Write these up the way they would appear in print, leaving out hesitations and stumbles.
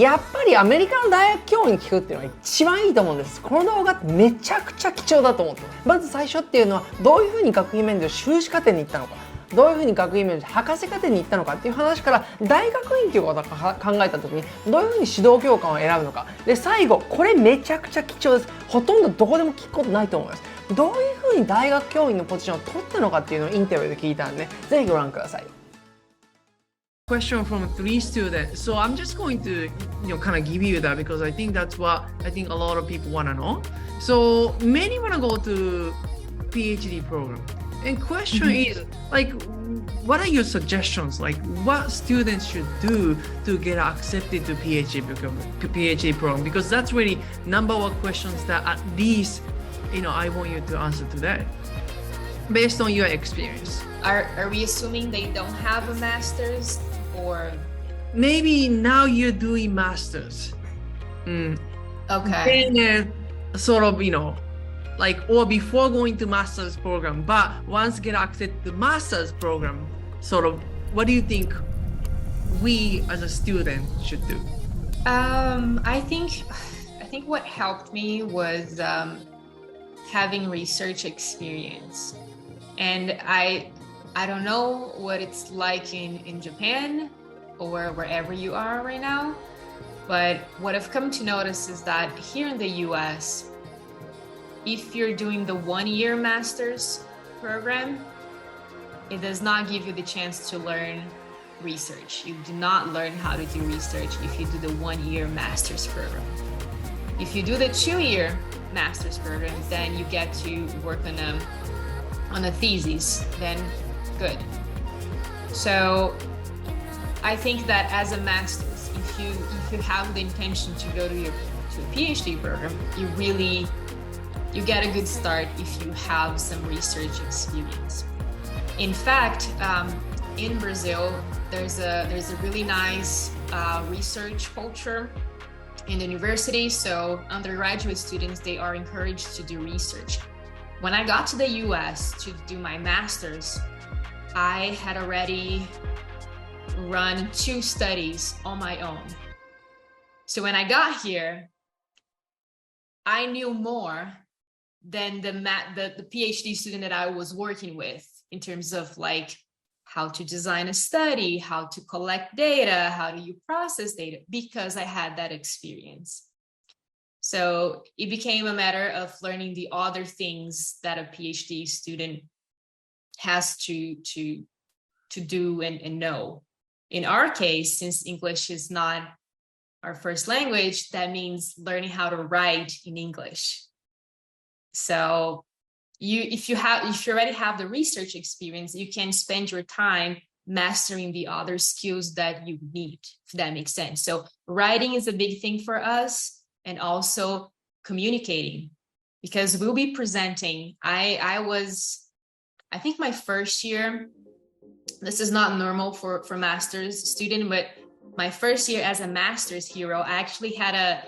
やっぱりアメリカの大学教員に聞くっていうのが一番いいと思うんです。この動画ってめちゃくちゃ貴重だと思ってます。まず最初っていうのはどういうふうに学費免除修士課程に行ったのか、どういうふうに学費免除博士課程に行ったのかっていう話から、大学院ということを考えた時にどういうふうに指導教官を選ぶのかで、最後これめちゃくちゃ貴重です。ほとんどどこでも聞くことないと思います。どういうふうに大学教員のポジションを取ったのかっていうのをインタビューで聞いたんで、ぜひご覧ください。Question from 3 students. So I'm just going to, kind of give you that because I think that's what I think a lot of people want to know. So many want to go to PhD program. And question is, like, what are your suggestions? Like, what students should do to get accepted to PhD program? Because that's really number one questions that at least, I want you to answer today, based on your experience. Are we assuming they don't have a master's? Or maybe now you're doing masters. Okay. Then sort of, like, or before going to master's program, but once get accepted to master's program, sort of, what do you think we as a student should do? I think what helped me was having research experience, and I don't know what it's like in Japan or wherever you are right now, but what I've come to notice is that here in the US, if you're doing the 1-year master's program, it does not give you the chance to learn research. You do not learn how to do research if you do the 1-year master's program. If you do the 2-year master's program, then you get to work on a thesis, then good. So I think that as a master's, if you have the intention to go to a PhD program, you get a good start if you have some research experience. In fact, in Brazil, there's a really nice research culture in the university. So undergraduate students, they are encouraged to do research. When I got to the US to do my master's, I had already run 2 studies on my own. So when I got here, I knew more than the PhD student that I was working with in terms of like how to design a study, how to collect data, how do you process data, because I had that experience. So it became a matter of learning the other things that a PhD student has to do and know. In our case, since English is not our first language, that means learning how to write in English. So if you already have the research experience, you can spend your time mastering the other skills that you need, if that makes sense. So writing is a big thing for us, and also communicating, because we'll be presenting. I think my first year, this is not normal for master's student, but my first year as a master's hero, I actually had a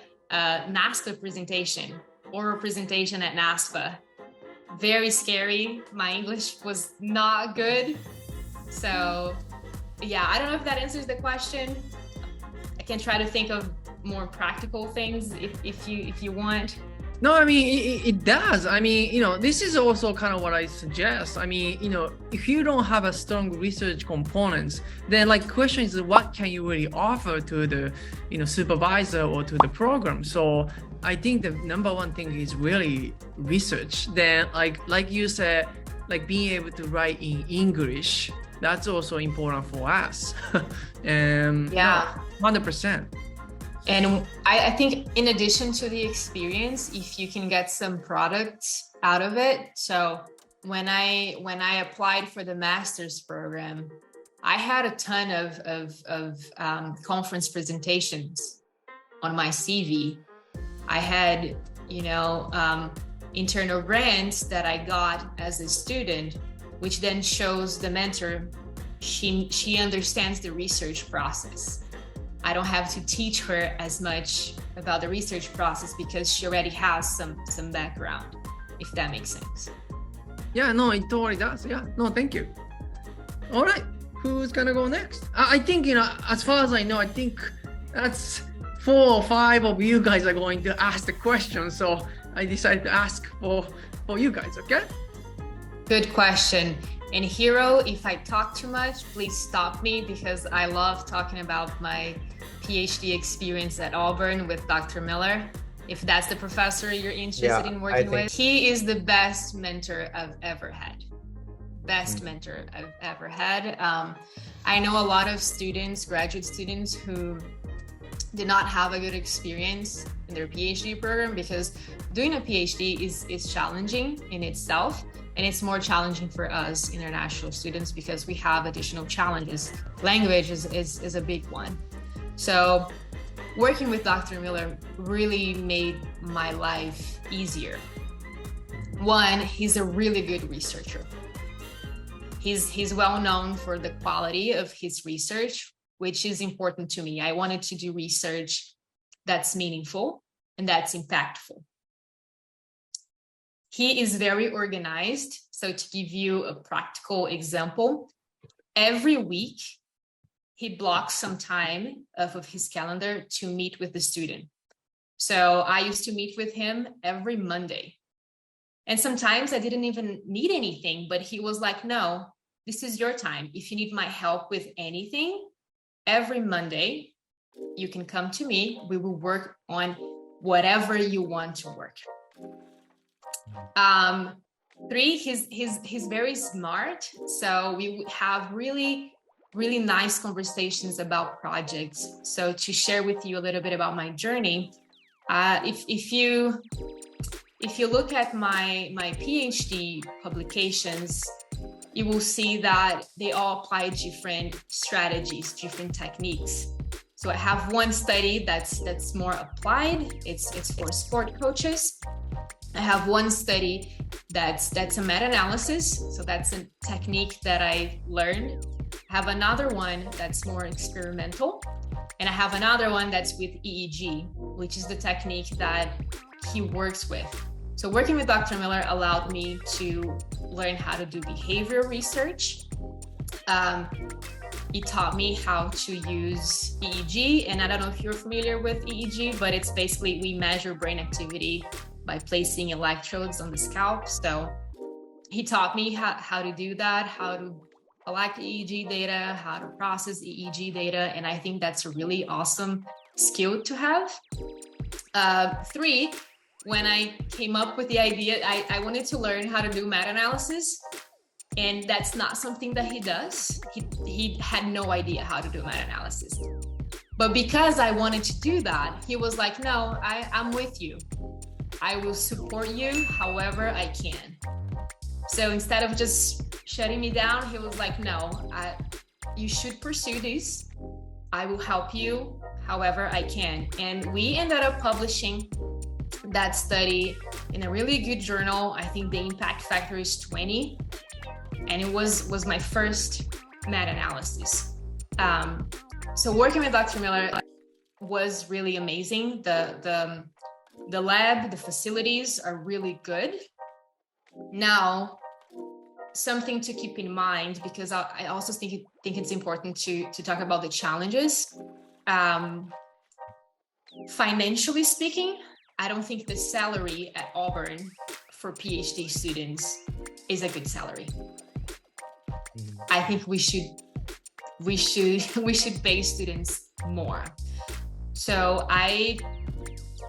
NASPA presentation, oral presentation at NASPA. Very scary. My English was not good. So yeah, I don't know if that answers the question. I can try to think of more practical things if you want. No, I mean, it does. I mean, this is also kind of what I suggest. I mean, if you don't have a strong research components, then like question is what can you really offer to the, supervisor or to the program? So I think the number one thing is really research. Then like you said, like being able to write in English, that's also important for us. And yeah, 100%. And I think in addition to the experience, if you can get some products out of it. So when I applied for the master's program, I had a ton of conference presentations on my CV. I had, internal grants that I got as a student, which then shows the mentor, she understands the research process. I don't have to teach her as much about the research process because she already has some background, if that makes sense. Yeah, no, it totally does. Yeah, no, thank you. All right, who's gonna go next? I think, as far as I know, I think that's 4 or 5 of you guys are going to ask the question, so I decided to ask for you guys, okay? Good question. And Hero, if I talk too much, please stop me, because I love talking about my PhD experience at Auburn with Dr. Miller. If that's the professor you're interested in working with, he is the best mentor I've ever had. Mentor I've ever had. I know a lot of students, graduate students, who did not have a good experience in their PhD program, because doing a PhD is challenging in itself, and it's more challenging for us international students because we have additional challenges. Language is a big one. So working with Dr. Miller really made my life easier. One, he's a really good researcher. He's well known for the quality of his research, which is important to me. I wanted to do research that's meaningful and that's impactful. He is very organized. So to give you a practical example, every week he blocks some time off of his calendar to meet with the student. So I used to meet with him every Monday. And sometimes I didn't even need anything, but he was like, no, this is your time. If you need my help with anything, every Monday, you can come to me. We will work on whatever you want to work. 3, he's very smart. So we have really nice conversations about projects. So to share with you a little bit about my journey, if you look at my PhD publications, you will see that they all apply different strategies, different techniques. So I have one study that's more applied. It's for sport coaches. I have one study that's a meta-analysis. So that's a technique that I learned. I have another one that's more experimental. And I have another one that's with EEG, which is the technique that he works with. So working with Dr. Miller allowed me to learn how to do behavior research. He taught me how to use EEG, and I don't know if you're familiar with EEG, but it's basically we measure brain activity by placing electrodes on the scalp. So he taught me how to do that, how to collect EEG data, how to process EEG data, and I think that's a really awesome skill to have. 3, when I came up with the idea, I wanted to learn how to do meta-analysis, and that's not something that he does. He had no idea how to do meta-analysis. But because I wanted to do that, he was like, no, I'm with you. I will support you however I can. So instead of just shutting me down, he was like, no, you should pursue this. I will help you however I can. And we ended up publishing that study in a really good journal. I think the impact factor is 20. And it was my first meta-analysis. So working with Dr. Miller was really amazing. The lab, the facilities are really good. Now, something to keep in mind, because I also think it's important to talk about the challenges. Financially speaking, I don't think the salary at Auburn for PhD students is a good salary. I think we should pay students more. So I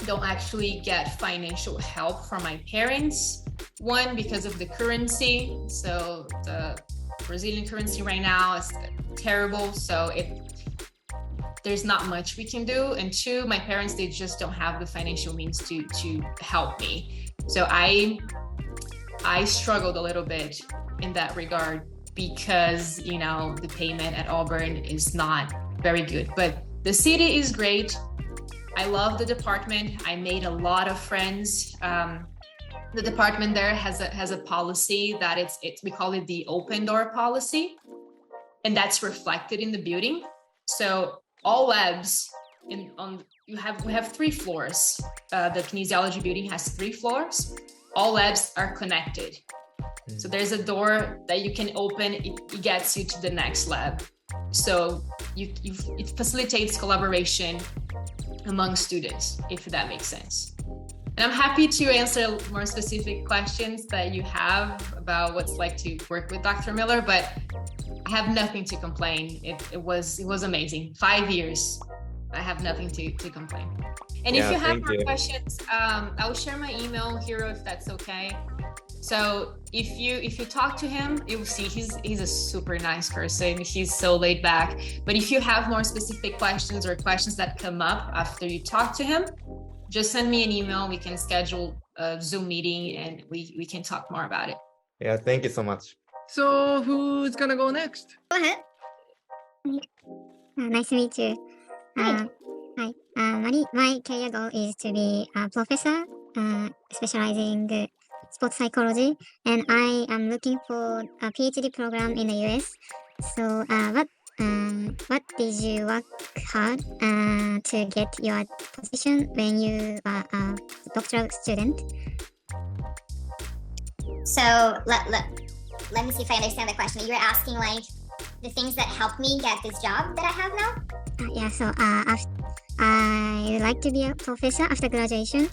don't actually get financial help from my parents. One, because of the currency. So the Brazilian currency right now is terrible. So there's not much we can do. And 2, my parents, they just don't have the financial means to help me. So I struggled a little bit in that regard, because, the payment at Auburn is not very good. But the city is great. I love the department. I made a lot of friends. The department there has a policy that we call it the open door policy, and that's reflected in the building. So all labs we have 3 floors. The kinesiology building has 3 floors. All labs are connected. So there's a door that you can open, it gets you to the next lab. So it facilitates collaboration. among students, if that makes sense. And I'm happy to answer more specific questions that you have about what's like to work with Dr. Miller, but I have nothing to complain. It was amazing. 5 years. I have nothing to complain. And if you have more questions, I'll share my email here if that's okay. So if you talk to him, you'll see he's a super nice person. He's so laid back. But if you have more specific questions or questions that come up after you talk to him, just send me an email. We can schedule a Zoom meeting and we can talk more about it. Yeah, thank you so much. So who's gonna go next? Go ahead. Nice to meet you. Hi. My career goal is to be a professor, specializing in sports psychology, and I am looking for a PhD program in the US. So, what did you work hard to get your position when you are a doctoral student? So let me see if I understand the question. You're asking like the things that helped me get this job that I have now? Yeah. So, I would like to be a professor after graduation.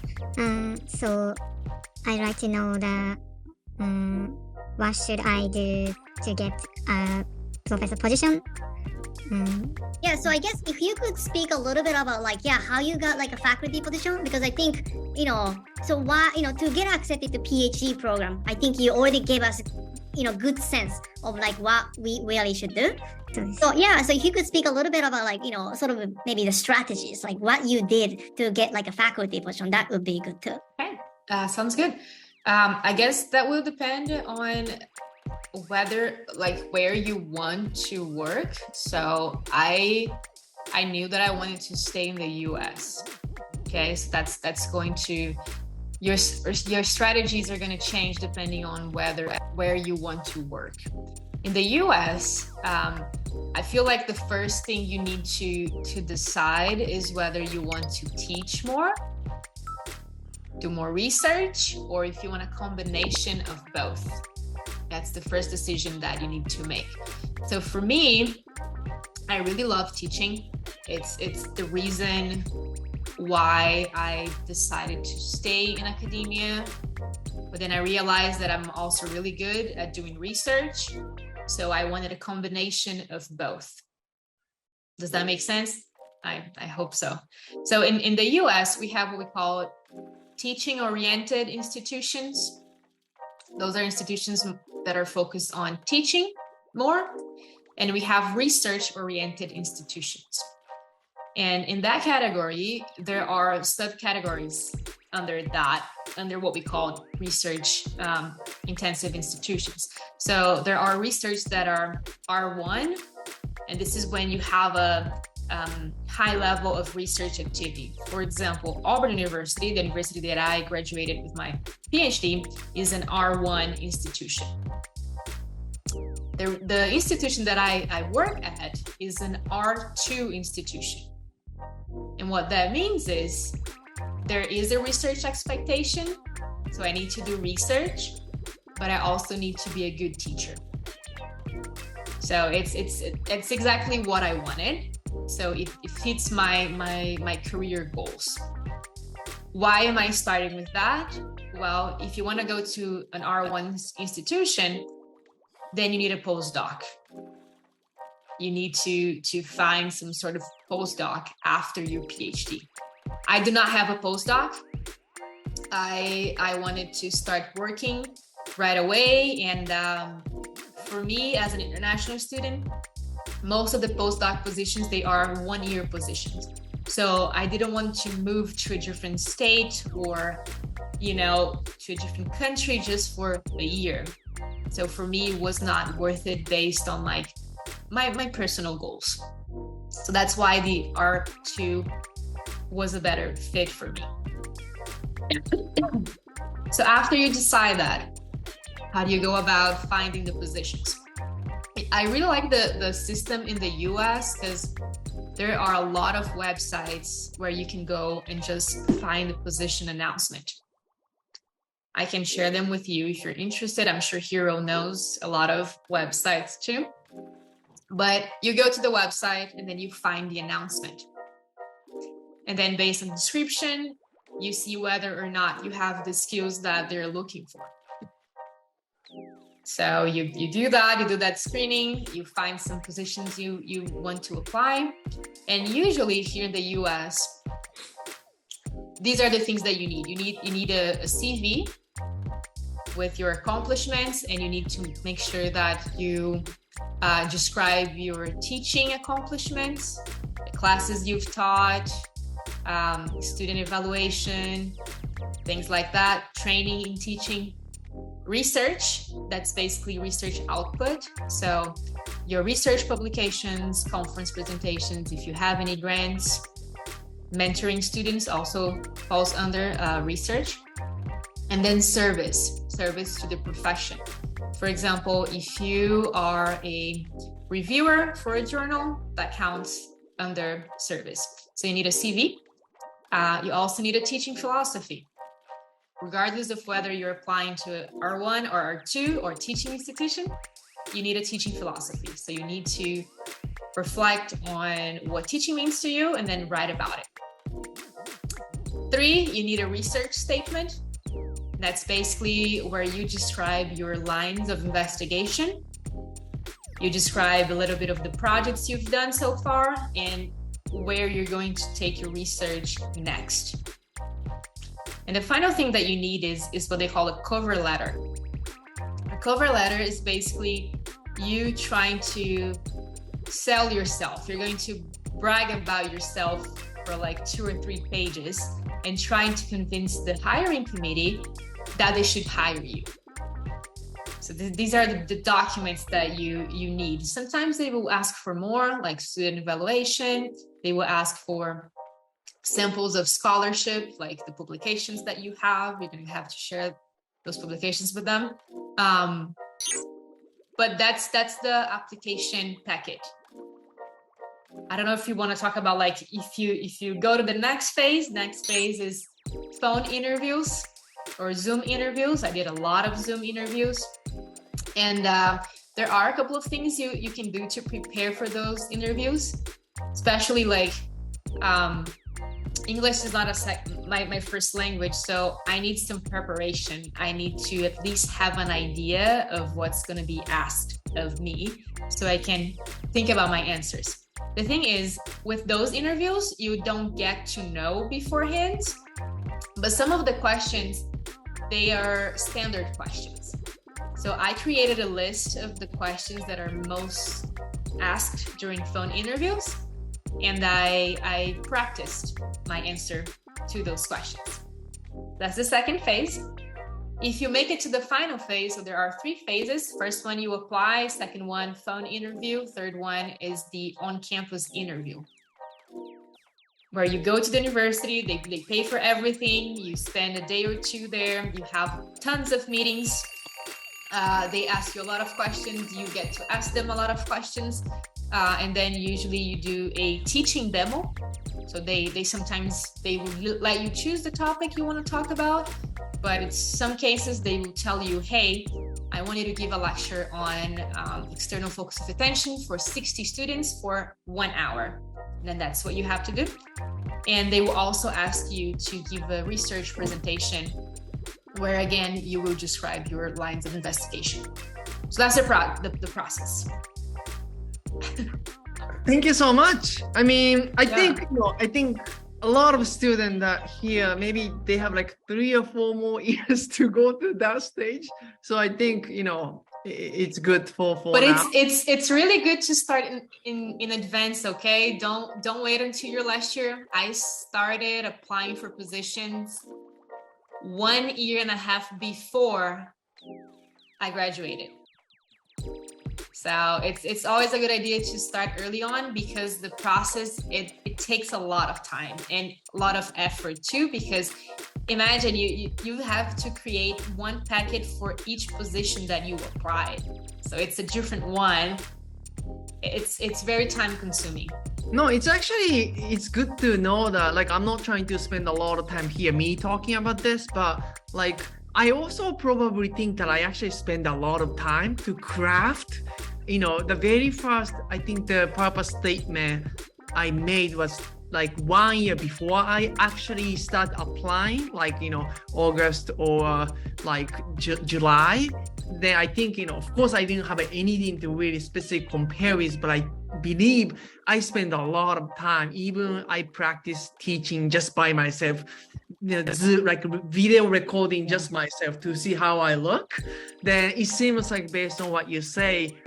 So I'd like to know what should I do to get a professor position. Yeah, so I guess if you could speak a little bit about like, how you got like a faculty position, because I think, so why, to get accepted to PhD program, I think you already gave us, good sense of like what we really should do. So if you could speak a little bit about like, sort of maybe the strategies, like what you did to get like a faculty position, that would be good too. Okay, sounds good. I guess that will depend on whether like where you want to work. So I knew that I wanted to stay in the US. Okay, so that's going to your strategies are going to change depending on where you want to work. In the US, I feel like the first thing you need to decide is whether you want to teach more, do more research, or if you want a combination of both. That's the first decision that you need to make. So for me, I really love teaching. It's the reason why I decided to stay in academia. But then I realized that I'm also really good at doing research. So I wanted a combination of both. Does that make sense? I hope so. So in the US, we have what we call teaching-oriented institutions. Those are institutions that are focused on teaching more. And we have research-oriented institutions. And in that category, there are subcategories under what we call research intensive institutions. So there are research that are R1, and this is when you have a high level of research activity. For example, Auburn University, the university that I graduated with my PhD, is an R1 institution. The institution that I work at is an R2 institution. And what that means is there is a research expectation. So I need to do research, but I also need to be a good teacher. So it's exactly what I wanted. So it fits my career goals. Why am I starting with that? Well, if you want to go to an R1 institution, then you need a postdoc. You need to find some sort of postdoc after your PhD. I do not have a postdoc. I wanted to start working right away. And for me, as an international student, most of the postdoc positions, they are 1-year positions. So I didn't want to move to a different state or, to a different country just for a year. So for me, it was not worth it based on like my personal goals. So that's why the R2 was a better fit for me. So after you decide that, how do you go about finding the positions? I really like the system in the US because there are a lot of websites where you can go and just find the position announcement. I can share them with you if you're interested. I'm sure Hiro knows a lot of websites too. But you go to the website and then you find the announcement. And then based on the description, you see whether or not you have the skills that they're looking for. So you do that screening, you find some positions you want to apply. And usually here in the US, these are the things that you need. You need a CV with your accomplishments, and you need to make sure that you describe your teaching accomplishments, the classes you've taught, student evaluation, things like that, training in teaching. Research, that's basically research output. So your research publications, conference presentations, if you have any grants, mentoring students also falls under research. And then service to the profession. For example, if you are a reviewer for a journal, that counts under service. So you need a CV. You also need a teaching philosophy. Regardless of whether you're applying to R1 or R2 or teaching institution, you need a teaching philosophy. So you need to reflect on what teaching means to you and then write about it. 3, you need a research statement. That's basically where you describe your lines of investigation. You describe a little bit of the projects you've done so far and where you're going to take your research next. And the final thing that you need is what they call a cover letter. A cover letter is basically you trying to sell yourself. You're going to brag about yourself for like 2 or 3 pages and trying to convince the hiring committee that they should hire you. So these are the documents that you need. Sometimes they will ask for more, like student evaluation. They will ask for samples of scholarship, like the publications that you have. You're going to have to share those publications with them. But that's the application packet. I don't know if you want to talk about like if you go to the next phase is phone interviews or Zoom interviews. I did a lot of Zoom interviews, and there are a couple of things you can do to prepare for those interviews, especially like English is not my first language, so I need some preparation. I need to at least have an idea of what's going to be asked of me so I can think about my answers. The thing is, with those interviews, you don't get to know beforehand, but some of the questions, they are standard questions. So I created a list of the questions that are most asked during phone interviews, and I practiced my answer to those questions. That's the second phase. If you make it to the final phase, so there are 3 phases. First one, you apply. Second one, phone interview. Third one is the on-campus interview, where you go to the university, they pay for everything. You spend a day or 2 there. You have tons of meetings. They ask you a lot of questions. You get to ask them a lot of questions. And then usually you do a teaching demo. So they sometimes they will let you choose the topic you want to talk about, but in some cases they will tell you, hey, I want you to give a lecture on external focus of attention for 60 students for 1 hour. And then that's what you have to do. And they will also ask you to give a research presentation where again you will describe your lines of investigation. So that's the process. Thank you so much. I mean, I think a lot of students that here, maybe they have like 3 or 4 more years to go to that stage. So I think, it's good for but now. it's really good to start in advance. Okay, don't wait until your last year. I started applying for positions 1.5 years before I graduated. So it's always a good idea to start early on, because the process, it takes a lot of time and a lot of effort too, because imagine you have to create one packet for each position that you apply. So it's a different one. It's very time consuming. No, it's good to know that, like, I'm not trying to spend a lot of time here, me talking about this, but like, I also probably think that I actually spend a lot of time to craft, the very first, I think the purpose statement I made was like 1 year before I actually start applying, like, August or like July, then I think, of course I didn't have anything to really specific compare with, but I believe I spend a lot of time. Even I practice teaching just by myself, like video recording just myself to see how I look. Then it seems like, based on what you say,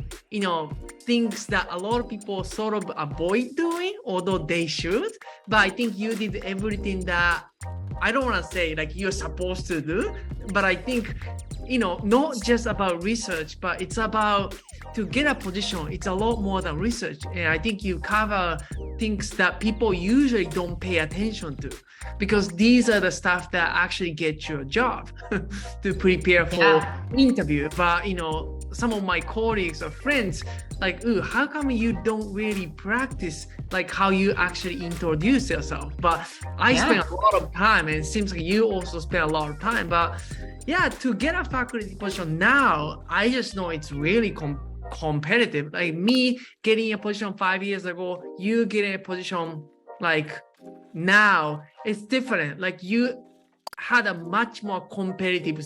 things that a lot of people sort of avoid doing, although they should. But I think you did everything that, I don't want to say like you're supposed to do, but I think, not just about research, but it's about to get a position. It's a lot more than research. And I think you cover things that people usually don't pay attention to, because these are the stuff that actually get you a job to prepare for interview. But, some of my colleagues or friends, like, how come you don't really practice like how you actually introduce yourself? But I spend a lot of time, and it seems like you also spend a lot of time. But yeah, to get a faculty position now, I just know it's really competitive. Like me getting a position 5 years ago, you getting a position like now, it's different. Like you had a much more competitive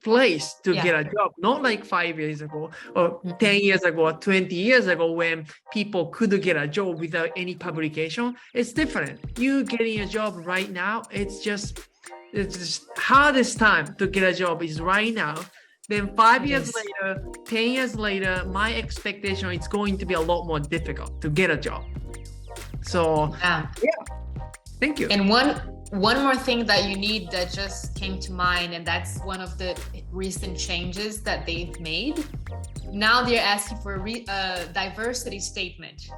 place to get a job, not like 5 years ago or 10 years ago or 20 years ago when people could get a job without any publication. It's different. You getting a job right now, it's just hardest time to get a job is right now. Then 5 years later, 10 years later, my expectation is going to be a lot more difficult to get a job. So thank you. And one more thing that you need that just came to mind, and that's one of the recent changes that they've made. Now they're asking for a diversity statement.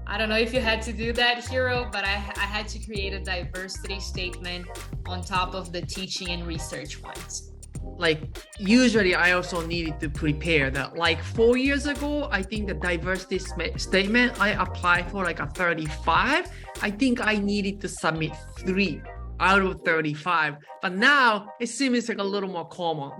I don't know if you had to do that, Hiro, but I had to create a diversity statement on top of the teaching and research ones. Like usually I also needed to prepare that. Like 4 years ago, I think the diversity statement I applied for like a 35. I think I needed to submit 3 out of 35. But now it seems like a little more common